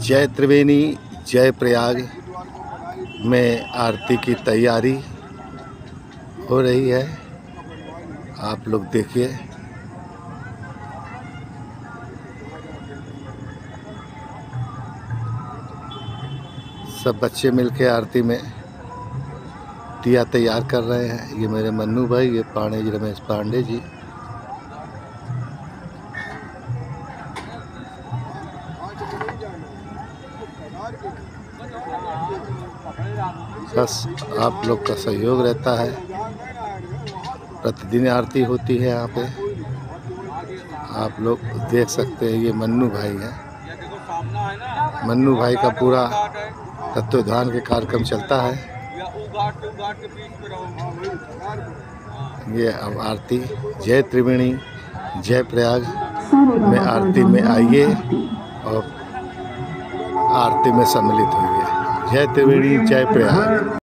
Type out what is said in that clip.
जय त्रिवेणी जय प्रयाग में आरती की तैयारी हो रही है। आप लोग देखिए। सब बच्चे मिलके आरती में दिया तैयार कर रहे हैं। ये मेरे मन्नू भाई, ये पांडे जी, रमेश पांडे जी। बस आप लोग का सहयोग रहता है। प्रतिदिन आरती होती है यहाँ पे। आप लोग देख सकते हैं। ये मन्नू भाई हैं। मन्नू भाई का पूरा तत्वाधान के कार्यक्रम चलता है। ये अब आरती जय त्रिवेणी जय प्रयाग में आरती में आइए और आरती में सम्मिलित होइए। जय त्रिवेणी जय प्रयाग।